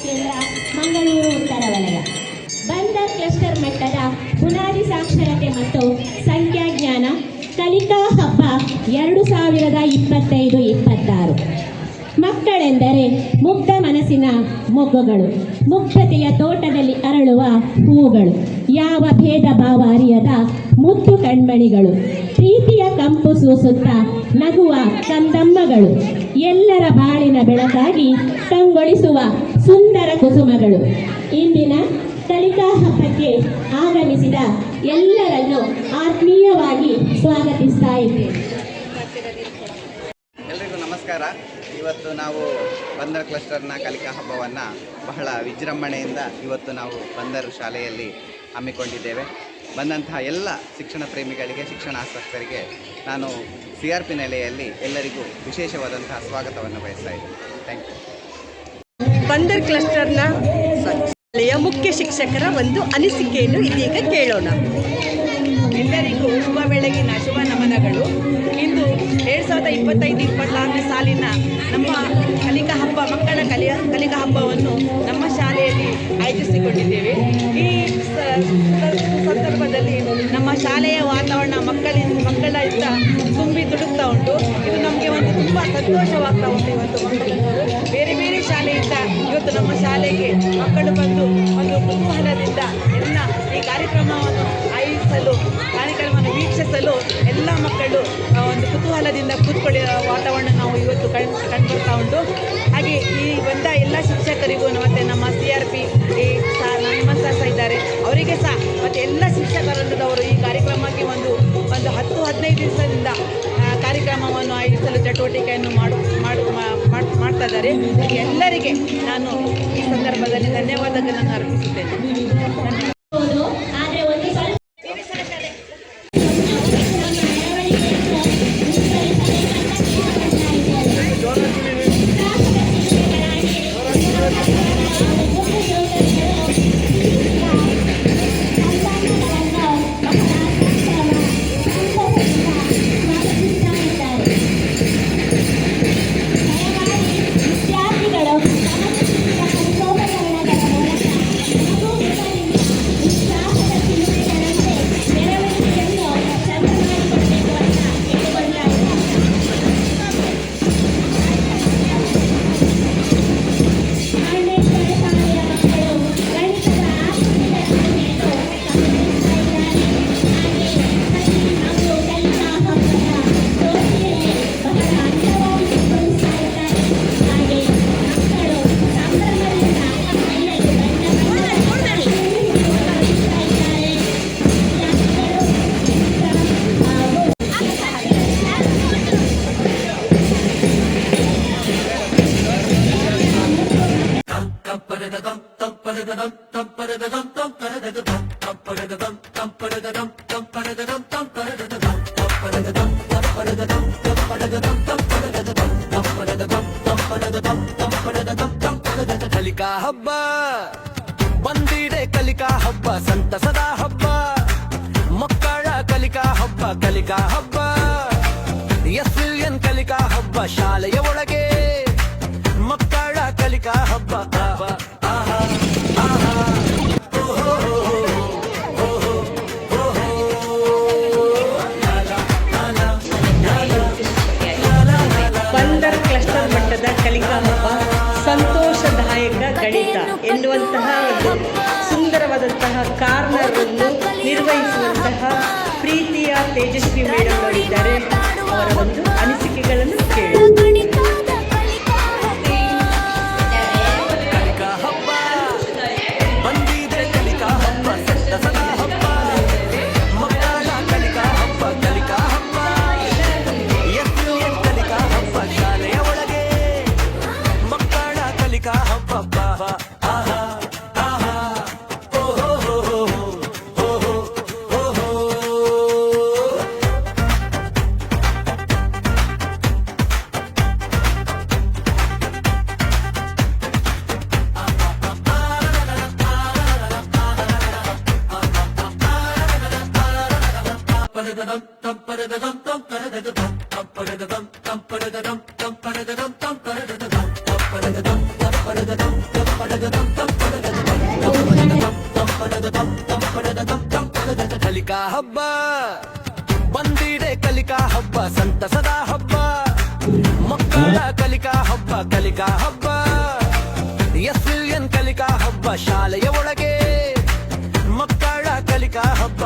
ಕೇಂದ್ರ, ಮಂಗಳೂರು ಉತ್ತರ ವಲಯ. ಬಂದರ್ ಕ್ಲಸ್ಟರ್ ಮಟ್ಟದ ಬುನಾದಿ ಸಾಕ್ಷರತೆ ಮತ್ತು ಸಂಖ್ಯಾಜ್ಞಾನ ಕಲಿಕಾ ಹಬ್ಬ 2025-26. ಮಕ್ಕಳೆಂದರೆ ಮುಗ್ಧ ಮನಸ್ಸಿನ ಮೊಗ್ಗುಗಳು, ಮುಗ್ಧತೆಯ ತೋಟದಲ್ಲಿ ಅರಳುವ ಹೂಗಳು, ಯಾವ ಭೇದ ಭಾವ ಅರಿಯದ ಮುದ್ದು ಕಣ್ಮಣಿಗಳು, ಪ್ರೀತಿಯ ಕಂಪು ಸೂಸುತ್ತಾ ನಗುವ ಕಂದಮ್ಮಗಳು, ಎಲ್ಲರ ಬಾಳಿನ ಬೆಳಕಾಗಿ ಕಂಗೊಳಿಸುವ ಸುಂದರ ಕುಸುಮಗಳು. ಇಂದಿನ ಕಲಿಕಾ ಹಬ್ಬಕ್ಕೆ ಆಗಮಿಸಿದ ಎಲ್ಲರನ್ನು ಆತ್ಮೀಯವಾಗಿ ಸ್ವಾಗತಿಸ್ತಾ ಇದ್ದೇವೆ. ಎಲ್ಲರಿಗೂ ನಮಸ್ಕಾರ. ಇವತ್ತು ನಾವು ಬಂದರ್ ಕ್ಲಸ್ಟರ್ನ ಕಲಿಕಾ ಹಬ್ಬವನ್ನು ಬಹಳ ವಿಜೃಂಭಣೆಯಿಂದ ಇವತ್ತು ನಾವು ಬಂದರ್ ಶಾಲೆಯಲ್ಲಿ ಹಮ್ಮಿಕೊಂಡಿದ್ದೇವೆ. ಬಂದಂತಹ ಎಲ್ಲ ಶಿಕ್ಷಣ ಪ್ರೇಮಿಗಳಿಗೆ, ಶಿಕ್ಷಣ ಆಸಕ್ತರಿಗೆ ನಾನು CRP ನೆಲೆಯಲ್ಲಿ ಎಲ್ಲರಿಗೂ ವಿಶೇಷವಾದಂತಹ ಸ್ವಾಗತವನ್ನು ಬಯಸ್ತಾ ಇದ್ದೀನಿ. Thank you. ಬಂದರ್ ಕ್ಲಸ್ಟರ್ನ ಶಾಲೆಯ ಮುಖ್ಯ ಶಿಕ್ಷಕರ ಒಂದು ಅನಿಸಿಕೆಯನ್ನು ಇದೀಗ ಕೇಳೋಣ. ಎಲ್ಲರಿಗೂ ಶುಭ ಬೆಳಗಿನ ಶುಭ ನಮನಗಳು. ಇಂದು 2025-26ನೇ ಸಾಲಿನ ನಮ್ಮ ಕಲಿಕಾ ಹಬ್ಬ, ಮಕ್ಕಳ ಕಲಿಕಾ ಹಬ್ಬವನ್ನು ನಮ್ಮ ಶಾಲೆಯಲ್ಲಿ ಆಯೋಜಿಸಿಕೊಂಡಿದ್ದೇವೆ. ಈ ಸಂದರ್ಭದಲ್ಲಿ ನಮ್ಮ ಶಾಲೆಯ ವಾತಾವರಣ ಮಕ್ಕಳಿಂದ ತುಂಬಿ ತುಳುಕ್ತಾ ಉಂಟು. ಇದು ನಮಗೆ ಒಂದು ತುಂಬ ಸಂತೋಷವಾಗ್ತಾ ಉಂಟು. ಇವತ್ತು ಮಕ್ಕಳು ಬೇರೆ ಬೇರೆ ಶಾಲೆಯಿಂದ ಇವತ್ತು ನಮ್ಮ ಶಾಲೆಗೆ ಮಕ್ಕಳು ಬಂದು ಒಂದು ಕುತೂಹಲದಿಂದ ಎಲ್ಲ ಈ ಕಾರ್ಯಕ್ರಮವನ್ನು ಆಯೋಜಿಸಲು, ಕಾರ್ಯಕ್ರಮವನ್ನು ವೀಕ್ಷಿಸಲು ಎಲ್ಲ ಮಕ್ಕಳು ಒಂದು ಕುತೂಹಲದಿಂದ ಕೂತ್ಕೊಳ್ಳಿ ವಾತಾವರಣ ನಾವು ಇವತ್ತು ಕಂಡುಬರ್ತಾ ಉಂಟು. ಹಾಗೆ ಈ ಬಂದ ಎಲ್ಲ ಶಿಕ್ಷಕರಿಗೂ ಮತ್ತು ನಮ್ಮ CRP ಹಿಮಂತ ಸಹ ಇದ್ದಾರೆ, ಅವರಿಗೆ ಸಹ ಮತ್ತು ಎಲ್ಲ ಶಿಕ್ಷಕರಲ್ಲದವರು ಈ ಕಾರ್ಯಕ್ರಮಕ್ಕೆ ಒಂದು 10-15 ದಿವಸದಿಂದ ಕಾರ್ಯಕ್ರಮವನ್ನು ಆಯೋಜಿಸಲು ಚಟುವಟಿಕೆಯನ್ನು ಮಾಡ್ತಾ ಇದ್ದಾರೆ. ಎಲ್ಲರಿಗೆ ನಾನು ಈ ಸಂದರ್ಭದಲ್ಲಿ ಧನ್ಯವಾದಗಳನ್ನು ಅರ್ಪಿಸುತ್ತೇನೆ. ಕಲಿಕಾ ಹಬ್ಬ ಬಂದಿದೆ, ಕಲಿಕಾ ಹಬ್ಬ ಸಂತಸದ ಹಬ್ಬ, ಮಕ್ಕಳ ಕಲಿಕಾ ಹಬ್ಬ, ಕಲಿಕಾ ಹಬ್ಬ SLN ಕಲಿಕಾ ಹಬ್ಬ, ಶಾಲೆಯ ಒಳಗೆ ಮಕ್ಕಳ ಕಲಿಕಾ ಹಬ್ಬ. ಬಂದರ್ ಕ್ಲಸ್ಟರ್ ಮಟ್ಟದ ಕಲಿಕಾ ಹಬ್ಬ ಸಂತೋಷದಾಯಕ ಗಣಿತ ಎನ್ನುವಂತಹ ಒಂದು ಸುಂದರವಾದಂತಹ ಕಾರ್ನರ್ ಅನ್ನು ನಿರ್ವಹಿಸುವಂತಹ ಪ್ರೀತಿಯ ತೇಜಸ್ವಿ ಮೇಡಮ್ ಅವರಿದ್ದಾರೆ. ಅವರ ಒಂದು ಅನಿಸಿಕೆಗಳನ್ನು ಕೇಳಿ. ಕಲಿಕಾ ಹಬ್ಬ ಬಂದಿದೆ ಕಲಿಕಾ ಹಬ್ಬ ಸಂತಸದ ಹಬ್ಬ ಮಕ್ಕಳ ಕಲಿಕಾ ಹಬ್ಬ SLN ಕಲಿಕಾ ಹಬ್ಬ ಶಾಲೆಯ ಒಳಗೆ ಮಕ್ಕಳ ಕಲಿಕಾ ಹಬ್ಬ